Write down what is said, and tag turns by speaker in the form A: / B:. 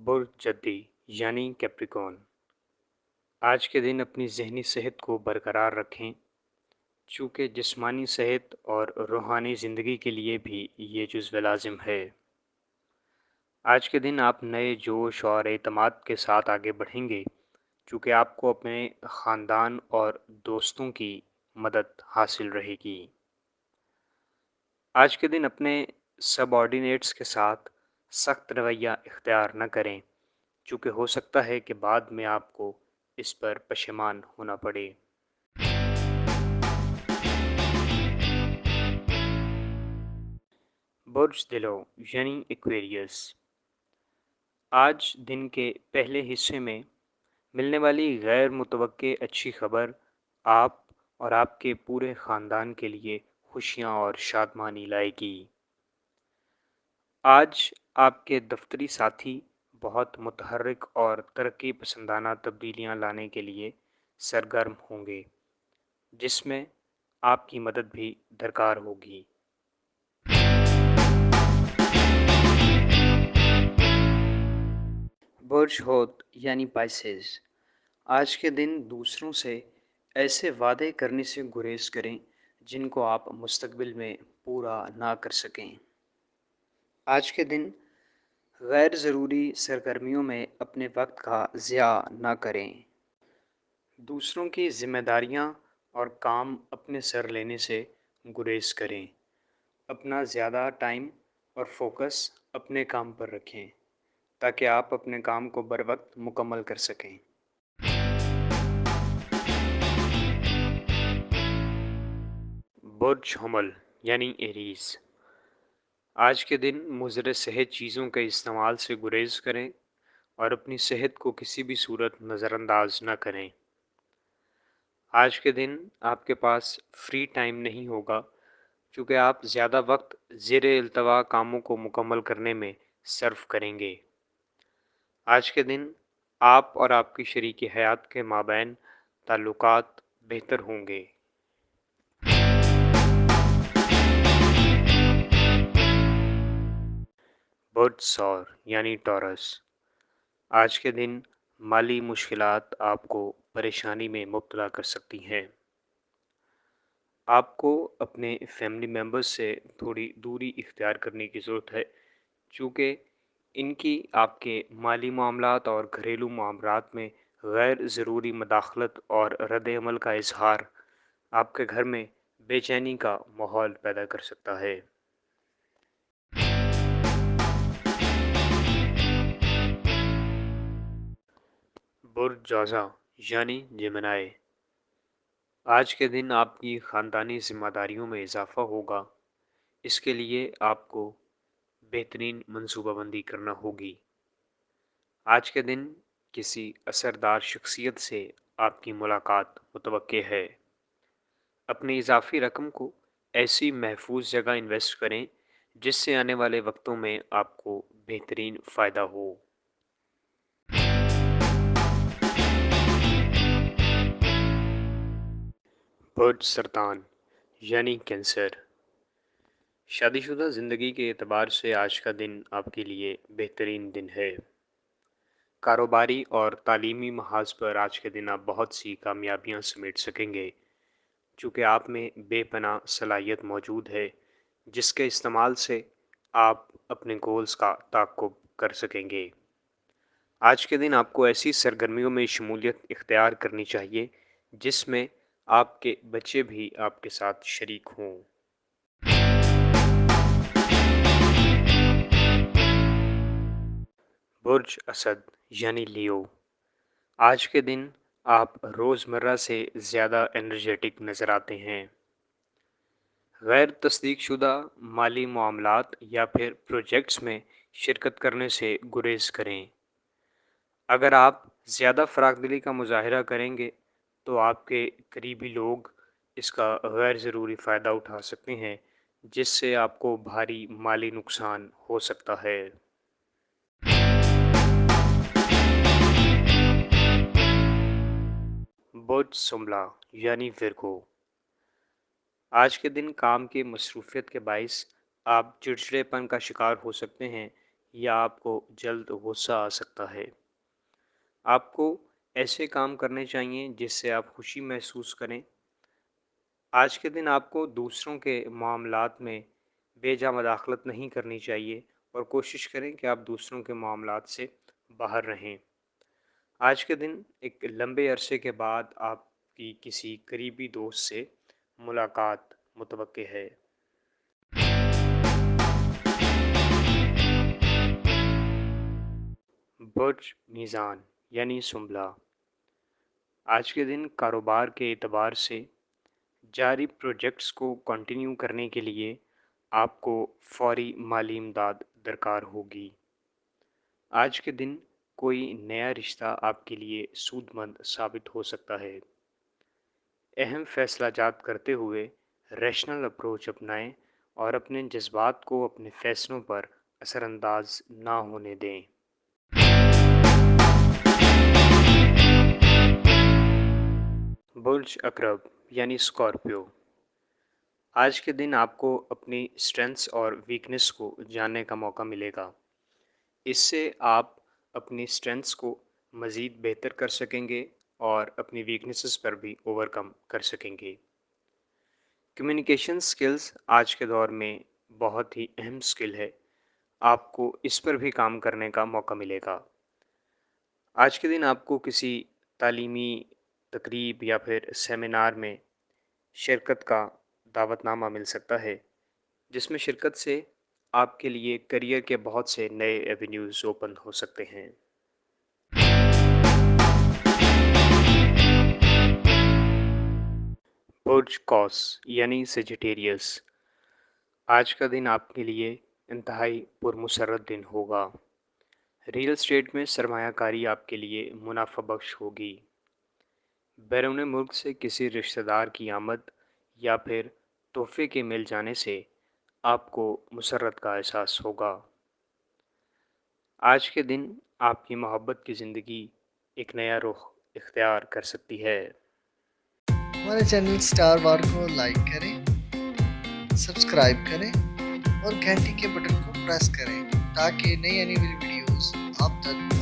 A: برج جدی یعنی کیپریکون، آج کے دن اپنی ذہنی صحت کو برقرار رکھیں، چونکہ جسمانی صحت اور روحانی زندگی کے لیے بھی یہ جزو لازم ہے۔ آج کے دن آپ نئے جوش اور اعتماد کے ساتھ آگے بڑھیں گے، چونکہ آپ کو اپنے خاندان اور دوستوں کی مدد حاصل رہے گی۔ آج کے دن اپنے سب آرڈینیٹس کے ساتھ سخت رویہ اختیار نہ کریں، چونکہ ہو سکتا ہے کہ بعد میں آپ کو اس پر پشیمان ہونا پڑے۔ برج دلو یعنی ایکویریس، آج دن کے پہلے حصے میں ملنے والی غیر متوقع اچھی خبر آپ اور آپ کے پورے خاندان کے لیے خوشیاں اور شادمانی لائے گی۔ آج آپ کے دفتری ساتھی بہت متحرک اور ترقی پسندانہ تبدیلیاں لانے کے لیے سرگرم ہوں گے، جس میں آپ کی مدد بھی درکار ہوگی۔ برج حوت یعنی پائسیز، آج کے دن دوسروں سے ایسے وعدے کرنے سے گریز کریں جن کو آپ مستقبل میں پورا نہ کر سکیں۔ آج کے دن غیر ضروری سرگرمیوں میں اپنے وقت کا ضیاع نہ کریں۔ دوسروں کی ذمہ داریاں اور کام اپنے سر لینے سے گریز کریں۔ اپنا زیادہ ٹائم اور فوکس اپنے کام پر رکھیں تاکہ آپ اپنے کام کو بر وقت مکمل کر سکیں۔ برج حمل یعنی ایریز، آج کے دن مضر صحت چیزوں کے استعمال سے گریز کریں اور اپنی صحت کو کسی بھی صورت نظر انداز نہ کریں۔ آج کے دن آپ کے پاس فری ٹائم نہیں ہوگا، چونکہ آپ زیادہ وقت زیر التوا کاموں کو مکمل کرنے میں صرف کریں گے۔ آج کے دن آپ اور آپ کی شریک حیات کے مابین تعلقات بہتر ہوں گے۔ برج ثور یعنی ٹورس، آج کے دن مالی مشکلات آپ کو پریشانی میں مبتلا کر سکتی ہیں۔ آپ کو اپنے فیملی ممبرز سے تھوڑی دوری اختیار کرنے کی ضرورت ہے، چونکہ ان کی آپ کے مالی معاملات اور گھریلو معاملات میں غیر ضروری مداخلت اور رد عمل کا اظہار آپ کے گھر میں بے چینی کا ماحول پیدا کر سکتا ہے۔ برج جوزا یعنی جیمنائی، آج کے دن آپ کی خاندانی ذمہ داریوں میں اضافہ ہوگا، اس کے لیے آپ کو بہترین منصوبہ بندی کرنا ہوگی۔ آج کے دن کسی اثردار شخصیت سے آپ کی ملاقات متوقع ہے۔ اپنی اضافی رقم کو ایسی محفوظ جگہ انویسٹ کریں جس سے آنے والے وقتوں میں آپ کو بہترین فائدہ ہو۔ برج سرطان یعنی کینسر، شادی شدہ زندگی کے اعتبار سے آج کا دن آپ کے لیے بہترین دن ہے۔ کاروباری اور تعلیمی محاذ پر آج کے دن آپ بہت سی کامیابیاں سمیٹ سکیں گے، چونکہ آپ میں بے پناہ صلاحیت موجود ہے جس کے استعمال سے آپ اپنے گولز کا تعاقب کر سکیں گے۔ آج کے دن آپ کو ایسی سرگرمیوں میں شمولیت اختیار کرنی چاہیے جس میں آپ کے بچے بھی آپ کے ساتھ شریک ہوں۔ برج اسد یعنی لیو، آج کے دن آپ روزمرہ سے زیادہ انرجیٹک نظر آتے ہیں۔ غیر تصدیق شدہ مالی معاملات یا پھر پروجیکٹس میں شرکت کرنے سے گریز کریں۔ اگر آپ زیادہ فراخ دلی کا مظاہرہ کریں گے تو آپ کے قریبی لوگ اس کا غیر ضروری فائدہ اٹھا سکتے ہیں، جس سے آپ کو بھاری مالی نقصان ہو سکتا ہے۔ برج سمبلا یعنی ورگو، آج کے دن کام کی مصروفیت کے باعث آپ چڑچڑے پن کا شکار ہو سکتے ہیں یا آپ کو جلد غصہ آ سکتا ہے۔ آپ کو ایسے کام کرنے چاہیے جس سے آپ خوشی محسوس کریں۔ آج کے دن آپ کو دوسروں کے معاملات میں بے جا مداخلت نہیں کرنی چاہیے اور کوشش کریں کہ آپ دوسروں کے معاملات سے باہر رہیں۔ آج کے دن ایک لمبے عرصے کے بعد آپ کی کسی قریبی دوست سے ملاقات متوقع ہے۔ برج میزان یعنی سنبلہ، آج کے دن کاروبار کے اعتبار سے جاری پروجیکٹس کو کنٹینیو کرنے کے لیے آپ کو فوری مالی امداد درکار ہوگی۔ آج کے دن کوئی نیا رشتہ آپ کے لیے سود مند ثابت ہو سکتا ہے۔ اہم فیصلہ جات کرتے ہوئے ریشنل اپروچ اپنائیں اور اپنے جذبات کو اپنے فیصلوں پر اثر انداز نہ ہونے دیں۔ برج عقرب یعنی اسکارپیو، آج کے دن آپ کو اپنی اسٹرینثس اور ویکنس کو جاننے کا موقع ملے گا۔ اس سے آپ اپنی اسٹرینثس کو مزید بہتر کر سکیں گے اور اپنی ویکنسز پر بھی اوورکم کر سکیں گے۔ کمیونیکیشن سکلز آج کے دور میں بہت ہی اہم سکل ہے، آپ کو اس پر بھی کام کرنے کا موقع ملے گا۔ آج کے دن آپ کو کسی تعلیمی تقریب یا پھر سیمینار میں شرکت کا دعوت نامہ مل سکتا ہے، جس میں شرکت سے آپ کے لیے کریئر کے بہت سے نئے ایونیوز اوپن ہو سکتے ہیں۔ برج قوس یعنی سیجیٹیریس، آج کا دن آپ کے لیے انتہائی پرمسرت دن ہوگا۔ ریل اسٹیٹ میں سرمایہ کاری آپ کے لیے منافع بخش ہوگی۔ بیرون ملک سے کسی رشتہ دار کی آمد یا پھر تحفے کے مل جانے سے آپ کو مسرت کا احساس ہوگا۔ آج کے دن آپ کی محبت کی زندگی ایک نیا رخ اختیار کر سکتی ہے۔
B: ہمارے چینل سٹار وار کو لائک کریں، سبسکرائب کریں اور گھنٹی کے بٹن کو پریس کریں تاکہ نئی آنے والی ویڈیوز آپ تک